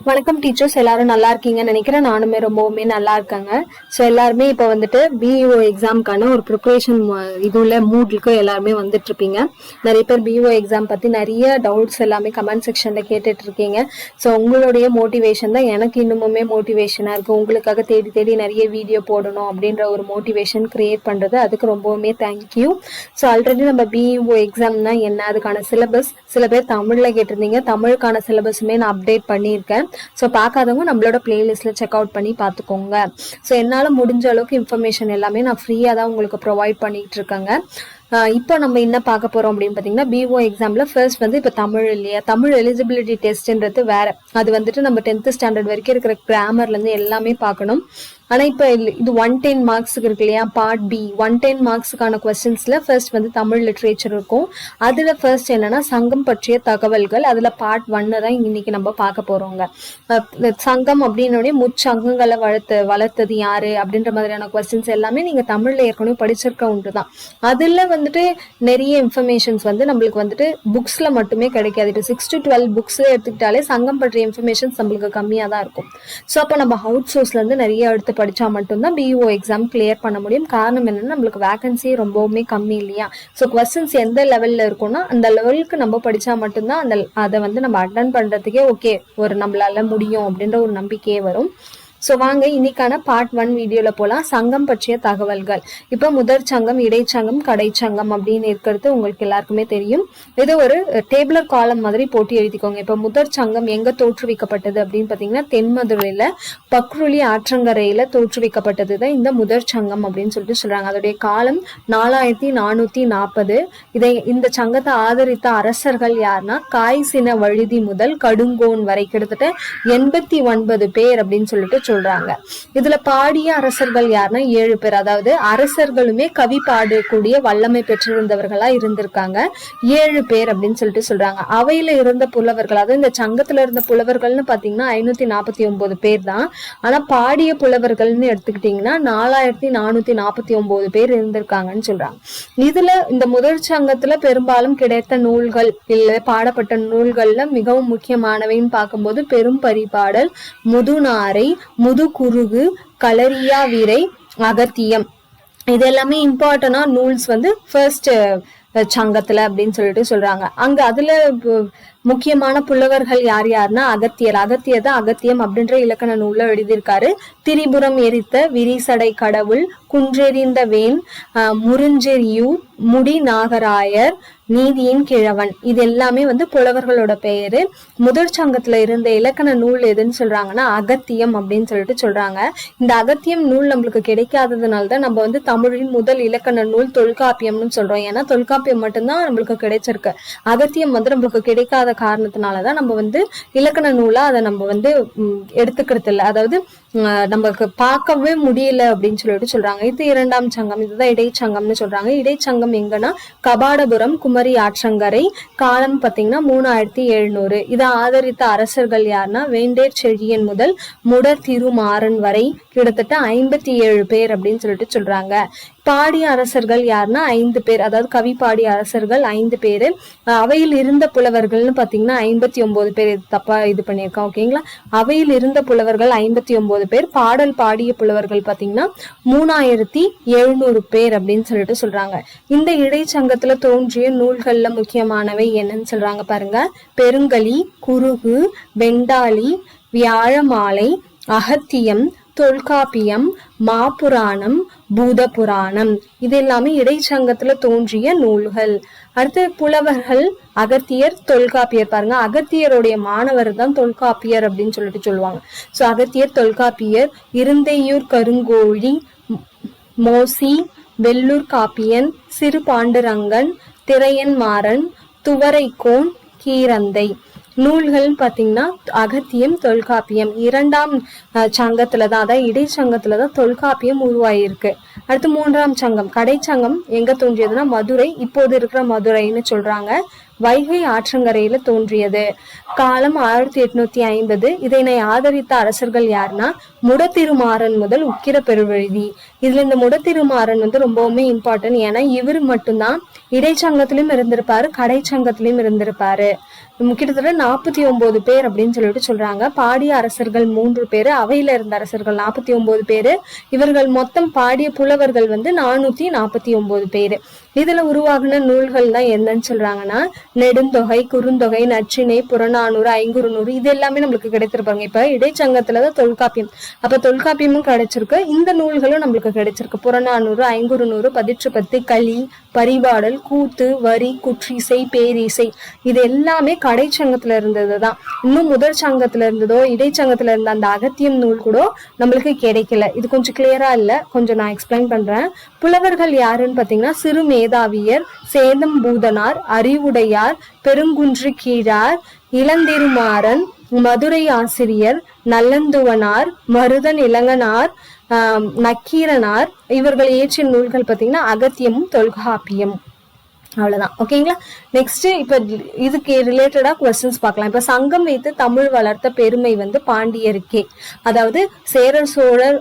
வணக்கம் டீச்சர்ஸ், எல்லாரும் நல்லா இருக்கீங்கன்னு நினைக்கிறேன். நானுமே ரொம்பவுமே நல்லா இருக்காங்க. ஸோ எல்லாருமே இப்போ வந்துட்டு பிஇஓ எக்ஸாமுக்கான ஒரு ப்ரிப்பரேஷன் இதுல மூட்லுக்கு எல்லாருமே வந்துட்டு இருப்பீங்க. நிறைய பேர் பிஇஓ எக்ஸாம் பத்தி நிறைய டவுட்ஸ் எல்லாமே கமெண்ட் செக்ஷன்ல கேட்டுட்டு இருக்கீங்க. ஸோ உங்களுடைய மோட்டிவேஷன் தான் எனக்கு இன்னுமுமே மோட்டிவேஷனா இருக்கு. உங்களுக்காக தேடி தேடி நிறைய வீடியோ போடணும் அப்படின்ற ஒரு மோட்டிவேஷன் கிரியேட் பண்றது, அதுக்கு ரொம்பவுமே தேங்க்யூ. ஸோ ஆல்ரெடி நம்ம பிஇஓ எக்ஸாம்னா என்ன, அதுக்கான சிலபஸ், சில பேர் தமிழ்ல கேட்டிருந்தீங்க, தமிழுக்கான சிலபஸுமே நான் அப்டேட் பண்ணியிருக்கேன். ஸோ பார்க்காதவங்க நம்மளோட பிளேலிஸ்ட்ல செக் அவுட் பண்ணி பார்த்துக்கோங்க. ஸோ என்னால் முடிஞ்ச அளவுக்கு இன்ஃபர்மேஷன் எல்லாமே நான் ஃப்ரீயாக தான் உங்களுக்கு ப்ரொவைட் பண்ணிட்டு இருக்கேங்க. இப்போ நம்ம என்ன பார்க்க போறோம் அப்படின்னு பார்த்தீங்கன்னா, பிஓ எக்ஸாம்ல ஃபர்ஸ்ட் வந்து இப்போ தமிழ் இல்லையா, தமிழ் எலிஜிபிலிட்டி டெஸ்ட்ன்றது வேற. அது வந்துட்டு நம்ம 10th ஸ்டாண்டர்ட் வரைக்கும் இருக்கிற கிராமர்லேருந்து எல்லாமே பார்க்கணும். ஆனால் இப்போ இது 110 மார்க்ஸுக்கு இருக்கு இல்லையா, பார்ட் பி 110 மார்க்ஸுக்கான கொஸ்டின்ஸ்ல ஃபர்ஸ்ட் வந்து தமிழ் லிட்ரேச்சர் இருக்கும். அதுல ஃபர்ஸ்ட் என்னன்னா சங்கம் பற்றிய தகவல்கள், அதுல பார்ட் 1 தான் இன்னைக்கு நம்ம பார்க்க போறோங்க. சங்கம் அப்படின்னோடனே முச்சங்கங்களை வளர்த்தது யாரு அப்படின்ற மாதிரியான கொஸ்டின்ஸ் எல்லாமே நீங்க தமிழ்ல ஏற்கனவே படிச்சிருக்க ஒன்று தான். அதுல வந்துட்டு நிறைய இன்ஃபர்மேஷன்ஸ் வந்து நம்மளுக்கு வந்துட்டு புக்ஸ்ல மட்டுமே கிடைக்காது. இப்போ 6 to 12 புக்ஸ் எடுத்துக்கிட்டாலே சங்கம் பற்றிய இன்ஃபர்மேஷன்ஸ் நம்மளுக்கு கம்மியா தான் இருக்கும். ஸோ அப்போ நம்ம அவுட் சோர்ஸ்ல இருந்து நிறைய எடுத்து படிச்சா மட்டும்தான் பிஇஓ எக்ஸாம் கிளியர் பண்ண முடியும். காரணம் என்னன்னா, நம்மளுக்கு வேகன்சி ரொம்பவுமே கம்மி இல்லையா. ஸோ கொஸ்டின்ஸ் எந்த லெவல்ல இருக்கும்னா அந்த லெவலுக்கு நம்ம படிச்சா மட்டும்தான் அதை வந்து நம்ம அட்டன் பண்றதுக்கே ஓகே, ஒரு நம்மளால முடியும் அப்படின்ற ஒரு நம்பிக்கையே வரும். ஸோ வாங்க இன்னைக்கான பார்ட் 1 வீடியோல போலாம். சங்கம் பற்றிய தகவல்கள். இப்போ முதற் சங்கம், இடைச்சங்கம், கடைச்சங்கம் அப்படின்னு இருக்கிறது உங்களுக்கு எல்லாருக்குமே தெரியும். இது ஒரு டேபிளர் காலம் மாதிரி போட்டு எழுதிக்கோங்க. இப்போ முதற் சங்கம் எங்க தோற்றுவிக்கப்பட்டது அப்படின்னு பாத்தீங்கன்னா, தென்மதுரையில பக்ருளி ஆற்றங்கரையில தோற்றுவிக்கப்பட்டது தான் இந்த முதற் சங்கம் அப்படின்னு சொல்லிட்டு சொல்றாங்க. அதோடைய காலம் 4440. இந்த சங்கத்தை ஆதரித்த அரசர்கள் யாருன்னா, காய்சின வழுதி முதல் கடுங்கோன் வரை கிட்டத்தட்ட 89 பேர் அப்படின்னு சொல்லிட்டு சொல்றாங்க. இதுல பாடிய அரசர்கள் யாருன்னா 7 பேர். அதாவது அரசர்களுமே கவி பாடக்கூடிய வல்லமை பெற்றிருந்தவர்களா இருந்திருக்காங்க. 7 பேர் அப்படின்னு சொல்லிட்டு சொல்றாங்க. அவையில இருந்த புலவர்கள், அதாவது இந்த சங்கத்துல இருந்த புலவர்கள்னு பாத்தீங்கன்னா 549 பேர் தான். ஆனா பாடிய புலவர்கள்னு எடுத்துக்கிட்டீங்கன்னா 4449 பேர் இருந்திருக்காங்கன்னு சொல்றாங்க. இதுல இந்த முதற் சங்கத்துல பெரும்பாலும் கிடைத்த நூல்கள் இல்ல பாடப்பட்ட நூல்கள்ல மிகவும் முக்கியமானவைன்னு பார்க்கும்போது பெரும் பரிபாடல், முதுநாரை, முதுகுருகு, களரியா வீரை, அகத்தியம், இது எல்லாமே இம்பார்ட்டன்டா நூல்ஸ் வந்து ஃபர்ஸ்ட் சங்கத்துல அப்படின்னு சொல்லிட்டு சொல்றாங்க. அங்க அதுல முக்கியமான புலவர்கள் யாருன்னா அகத்தியர் தான் அகத்தியம் அப்படின்ற இலக்கண நூல்ல எழுதியிருக்காரு. திரிபுரம் எரித்த விரிசடை கடவுள், குன்றெறிந்த வேன், முறிஞ்செறியூர், முடி நாகராயர், நீதியின் கிழவன், இது எல்லாமே வந்து புலவர்களோட பெயரு. முதற் சங்கத்துல இருந்த இலக்கண நூல் எதுன்னு சொல்றாங்கன்னா அகத்தியம் அப்படின்னு சொல்லிட்டு சொல்றாங்க. இந்த அகத்தியம் நூல் நம்மளுக்கு கிடைக்காததுனால்தான் நம்ம வந்து தமிழின் முதல் இலக்கண நூல் தொல்காப்பியம்னு சொல்றோம். ஏன்னா தொல்காப்பியம் மட்டும்தான் நம்மளுக்கு கிடைச்சிருக்கு. அகத்தியம் வந்து நம்மளுக்கு கிடைக்காத காரணத்தினாலதான் நம்ம வந்து இலக்கண நூலா அதை நம்ம வந்து எடுத்துக்கிறது இல்லை. அதாவது நமக்கு பார்க்கவே முடியல அப்படின்னு சொல்லிட்டு சொல்றாங்க. இது 2ஆம் சங்கம், இதுதான் இடைச்சங்கம்னு சொல்றாங்க. இடைச்சங்கம் எங்கன்னா கபாடபுரம், குமரி ஆற்றங்கரை. காலம் பாத்தீங்கன்னா 3700. இதை ஆதரித்த அரசர்கள் யாருன்னா வேண்டேர் செழியன் முதல் முடர் திருமாறன் வரை கிட்டத்தட்ட 57 பேர் அப்படின்னு சொல்லிட்டு சொல்றாங்க. பாடிய அரசர்கள் யாருன்னா 5 பேர். அதாவது கவி பாடிய அரசர்கள் 5 பேரு. அவையில் இருந்த புலவர்கள்னு பாத்தீங்கன்னா 59 பேர். தப்பா இது பண்ணியிருக்கோம், ஓகேங்களா. அவையில் இருந்த புலவர்கள் 59 பேர். பாடல் பாடிய புலவர்கள் பாத்தீங்கன்னா 3700 பேர் அப்படின்னு சொல்லிட்டு சொல்றாங்க. இந்த இடைச்சங்கத்துல தோன்றிய நூல்கள்ல முக்கியமானவை என்னன்னு சொல்றாங்க பாருங்க. பெருங்கலி, குருகு, வெண்டாளி, வியாழமாலை, அகத்தியம், தொல்காப்பியம், மாப்புராணம், பூத புராணம், இது எல்லாமே இடைச்சங்கத்துல தோன்றிய நூல்கள். அடுத்து புலவர்கள் அகத்தியர், தொல்காப்பியர். பாருங்க, அகத்தியருடைய மாணவர் தான் தொல்காப்பியர் அப்படின்னு சொல்லிட்டு சொல்லுவாங்க. சோ அகத்தியர், தொல்காப்பியர், இருந்தையூர் கருங்கோழி, மோசி, வெள்ளூர் காப்பியன், சிறு பாண்டுரங்கன், திரையன் மாறன், துவரைக்கோன், கீரந்தை. நூல்கள் பாத்தீங்கன்னா அகத்தியம், தொல்காப்பியம் 2ஆம் சங்கத்துலதான், அதாவது இடைச்சங்கத்துலதான் தொல்காப்பியம் உருவாயிருக்கு. அடுத்து 3ஆம் சங்கம் கடைச்சங்கம் எங்க தோன்றியதுன்னா மதுரை, இப்போது இருக்கிற மதுரைன்னு சொல்றாங்க. வைகை ஆற்றங்கரையில தோன்றியது. காலம் 1850. இதனை ஆதரித்த அரசர்கள் யாருன்னா முடத்திருமாறன் முதல் உக்கிர பெருவழுதி. இதுல இந்த முடத்திருமாறன் வந்து ரொம்பவுமே இம்பார்ட்டன்ட். ஏன்னா இவர் மட்டும்தான் இடைச்சங்கத்திலும் இருந்திருப்பாரு, கடைச்சங்கத்திலும் இருந்திருப்பாரு. கிட்டத்தட்ட 49 பேர் அப்படின்னு சொல்லிட்டு சொல்றாங்க. பாடிய அரசர்கள் 3 பேரு, அவையில இருந்த அரசர்கள் 49 பேரு. இவர்கள் மொத்தம் பாடிய புலவர்கள் வந்து 449 பேரு. இதுல உருவாகின நூல்கள் தான் என்னன்னு சொல்றாங்கன்னா நெடுந்தொகை, குறுந்தொகை, நற்றிணை, புறநானூறு, ஐங்குறுநூறு, இது எல்லாமே நம்மளுக்கு கிடைத்திருப்பாங்க. இப்ப இடைச்சங்கத்துலதான் தொல்காப்பியம், அப்ப தொல்காப்பியமும் கிடைச்சிருக்கு, இந்த நூல்களும் நம்மளுக்கு கிடைச்சிருக்கு. புறநானூறு, ஐங்குறுநூறு, பதிற்று பத்து, களி, பரிபாடல், கூத்து, வரி, குற்றிசை, பேரிசை, இது எல்லாமே கடைச்சங்கத்துல இருந்ததுதான். இன்னும் முதற் சங்கத்துல இருந்ததோ இடைச்சங்கத்துல இருந்த அந்த அகத்தியம் நூல் கூட நம்மளுக்கு கிடைக்கல. இது கொஞ்சம் கிளியரா இல்ல, கொஞ்சம் நான் எக்ஸ்பிளைன் பண்றேன். புலவர்கள் யாருன்னு பாத்தீங்கன்னா சிறு மேதாவியர், சேதம் பூதனார், அறிவுடையார், பெருங்குன்று கீழார், இளந்திருமாறன், மதுரை ஆசிரியர், நல்லந்துவனார், மருதன் இளங்கனார், நக்கீரனார், இவர்கள் இயற்றிய நூல்கள் பாத்தீங்கன்னா அகத்தியமும் தொல்காப்பியம். அவ்வளவுதான். ஓகேங்களா? நெக்ஸ்ட் இப்ப இதுக்கு ரிலேட்டடா கொஸ்டின்ஸ் பார்க்கலாம். இப்ப சங்கம் வைத்து தமிழ் வளர்த்த பெருமை வந்து பாண்டியருக்கே. அதாவது சேரர், சோழர்,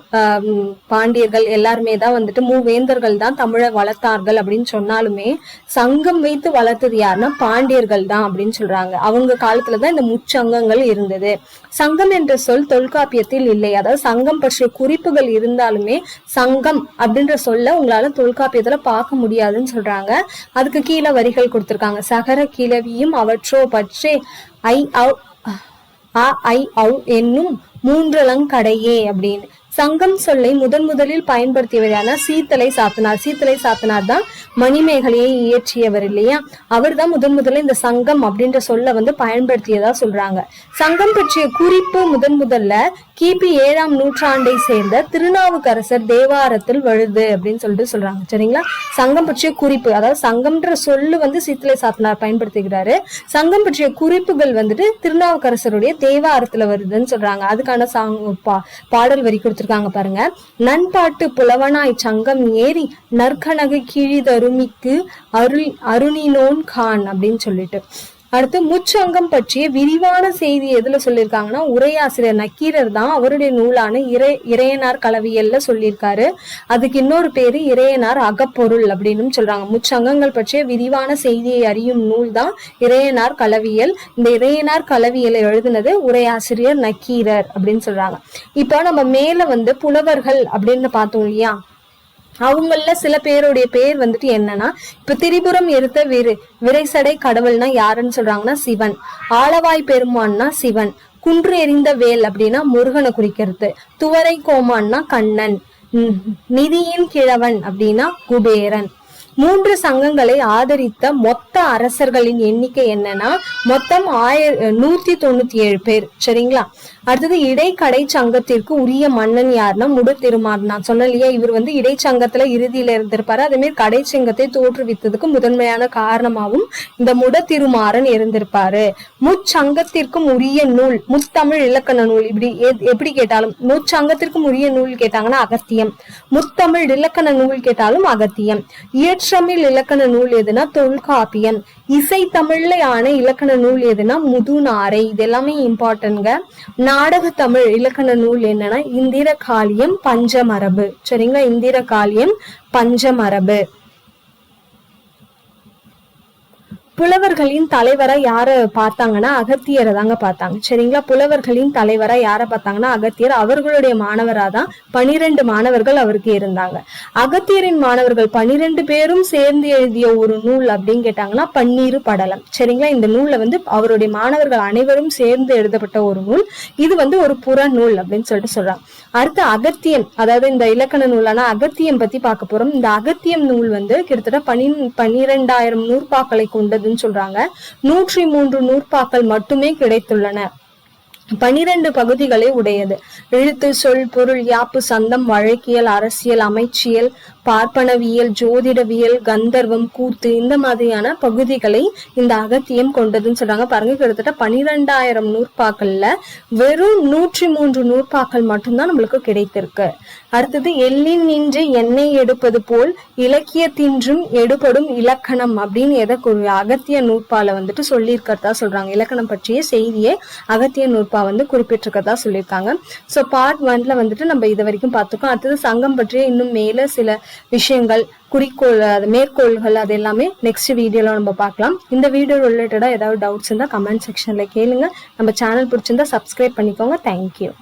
பாண்டியர்கள் எல்லாருமே தான் வந்துட்டு மூவேந்தர்கள் தான் தமிழை வளர்த்தார்கள் அப்படின்னு சொன்னாலுமே சங்கம் வைத்து வளர்த்தது யாருன்னா பாண்டியர்கள் தான் அப்படின்னு சொல்றாங்க. அவங்க காலத்துலதான் இந்த முச்சங்கங்கள் இருந்தது. சங்கம் என்ற சொல் தொல்காப்பியத்தில் இல்லை. அதாவது சங்கம் பற்றிய குறிப்புகள் இருந்தாலுமே சங்கம் அப்படின்ற சொல்ல உங்களால தொல்காப்பியத்துல பார்க்க முடியாதுன்னு சொல்றாங்க. அதுக்கு கீழே வரிகள் கொடுத்திருக்காங்க. சகர கிளவியும் அவற்றோ பற்றே ஐ என்னும் மூன்றலங்கடையே அப்படின்னு. சங்கம் சொல்லை முதலில் பயன்படுத்தியவரான சீத்தலை சாத்தனார். சீத்தலை சாத்தனார் தான் மணிமேகலையை இயற்றியவர் இல்லையா? அவர் தான் முதல்ல இந்த சங்கம் அப்படின்ற சொல்ல வந்து பயன்படுத்தியதா சொல்றாங்க. சங்கம் பற்றிய குறிப்பு முதல்ல கிபி 7ஆம் நூற்றாண்டை சேர்ந்த திருநாவுக்கரசர் தேவாரத்தில் வருது அப்படின்னு சொல்லிட்டு சொல்றாங்க. சரிங்களா? சங்கம் பற்றிய குறிப்பு, அதாவது சங்கம்ன்ற சொல்லு வந்து சீத்தலை சாத்தனார் பயன்படுத்துகிறாரு. சங்கம் பற்றிய குறிப்புகள் வந்துட்டு திருநாவுக்கரசருடைய தேவாரத்துல வருதுன்னு சொல்றாங்க. அதுக்கான பாடல் வரி கொடுத்து பாருங்க. நண்பாட்டு புலவனாய் சங்கம் ஏறி நற்கனகு கிழிதருமிக்கு அருணினோன் கான் அப்படின்னு சொல்லிட்டு. அடுத்து முச்சங்கம் பற்றிய விரிவான செய்தி எதுல சொல்லியிருக்காங்கன்னா உரையாசிரியர் நக்கீரர் தான் அவருடைய நூலான இறையனார் கலவியல்ல சொல்லியிருக்காரு. அதுக்கு இன்னொரு பேரு இறையனார் அகப்பொருள் அப்படின்னு சொல்றாங்க. முச்சங்கங்கள் பற்றிய விரிவான செய்தியை அறியும் நூல் தான் இறையனார் கலவியல். இந்த இறையனார் கலவியலை எழுதினது உரையாசிரியர் நக்கீரர் அப்படின்னு சொல்றாங்க. இப்போ நம்ம மேல வந்து புலவர்கள் அப்படின்னு பார்த்தோம் இல்லையா? அவங்கள சில பேருடைய பேர் வந்துட்டு என்னன்னா, இப்ப திரிபுரம் எடுத்த விரைசடை கடவுள்னா யாருன்னு சொல்றாங்கன்னா சிவன். ஆலவாய் பெருமான்னா சிவன். குன்று எறிந்த வேல் அப்படின்னா முருகனை குறிக்கிறது. துவரை கோமான்னா கண்ணன். நிதியின் கிழவன் அப்படின்னா குபேரன். 3 சங்கங்களை ஆதரித்த மொத்த அரசர்களின் எண்ணிக்கை என்னன்னா மொத்தம் 197 பேர். சரிங்களா? அடுத்தது இடைக்கடை சங்கத்திற்கு உரிய மன்னன் யாருன்னா முடத்திருமாறன். நான் சொன்னலையா இவர் வந்து இடைச்சங்கத்துல இறுதியில இருந்திருப்பாரு. அதே மாதிரி கடை சங்கத்தை தோற்றுவித்ததுக்கு முதன்மையான காரணமாகவும் இந்த முடத்திருமாறன் இருந்திருப்பாரு. முச்சங்கத்திற்கும் உரிய நூல் முத்தமிழ் இலக்கண நூல். இப்படி எப்படி கேட்டாலும் முச்சங்கத்திற்கும் உரிய நூல் கேட்டாங்கன்னா அகத்தியம். முத்தமிழ் இலக்கண நூல் கேட்டாலும் அகத்தியம். இயற்றமிழ் இலக்கண நூல் எதுனா தொல்காப்பியம். இசை தமிழ்ல ஆன இலக்கண நூல் எதுனா முதுநாரை. இது எல்லாமே இம்பார்ட்டன்ட்ங்க. நாடக தமிழ் இலக்கண நூல் என்னன்னா இந்திர காளியம், பஞ்சமரபு. சரிங்களா? இந்திர காளியம், பஞ்சமரபு. புலவர்களின் தலைவரா யார பார்த்தாங்கன்னா அகத்தியரை தாங்க பார்த்தாங்க. சரிங்களா? புலவர்களின் தலைவரா யார பார்த்தாங்கன்னா அகத்தியர். அவர்களுடைய மாணவரா தான் 12 மாணவர்கள் அவருக்கு இருந்தாங்க. அகத்தியரின் மாணவர்கள் 12 பேரும் சேர்ந்து எழுதிய ஒரு நூல் அப்படின்னு கேட்டாங்கன்னா பன்னீரு படலம். சரிங்களா? இந்த நூல்ல வந்து அவருடைய மாணவர்கள் அனைவரும் சேர்ந்து எழுதப்பட்ட ஒரு நூல். இது வந்து ஒரு புற நூல் அப்படின்னு சொல்லிட்டு சொல்றாங்க. அடுத்து அகத்தியம், அதாவது இந்த இலக்கண நூலான அகத்தியம் பத்தி பார்க்க போறோம். இந்த அகத்தியம் நூல் வந்து கிட்டத்தட்ட 12,000 நூற்பாக்களை கொண்டது சொல்றாங்க. 103 நூற்பாக்கள் மட்டுமே கிடைத்துள்ளன. 12 பகுதிகளை உடையது. எழுத்து, சொல், பொருள், யாப்பு, சந்தம், வழக்கியல், அரசியல், அமைச்சியல், பார்ப்பனவியல், ஜோதிடவியல், கந்தர்வம், கூத்து இந்த மாதிரியான பகுதிகளை இந்த அகத்தியம் கொண்டதுன்னு சொல்றாங்க. பாருங்க, கிட்டத்தட்ட 12,000 நூற்பாக்கள்ல வெறும் 103 நூற்பாக்கள் மட்டும்தான் நம்மளுக்கு கிடைத்திருக்கு. அடுத்தது, எள்ளின் நின்று எண்ணெய் எடுப்பது போல் இலக்கியத்தின்றும் எடுபடும் இலக்கணம் அப்படின்னு எதை அகத்திய நூற்பால வந்துட்டு சொல்லியிருக்கிறதா சொல்றாங்க. இலக்கணம் பற்றிய செய்தியை அகத்திய நூற்பா குறிப்பிட்டிருக்கிறதா சொல்லியிருக்காங்க. ஸோ பார்ட் 1ல வந்துட்டு நம்ம இது வரைக்கும் பார்த்துக்கோம். அடுத்தது சங்கம் பற்றிய இன்னும் மேல சில விஷயங்கள், குறிக்கோள், மேற்கோள்கள், அது எல்லாமே நெக்ஸ்ட் வீடியோல நம்ம பார்க்கலாம். இந்த வீடியோ ரிலேட்டடா ஏதாவது டவுட்ஸ் இருந்தா கமெண்ட் செக்ஷன்ல கேளுங்க. நம்ம சேனல் பிடிச்சிருந்தா சப்ஸ்கிரைப் பண்ணிக்கோங்க. தேங்க்யூ.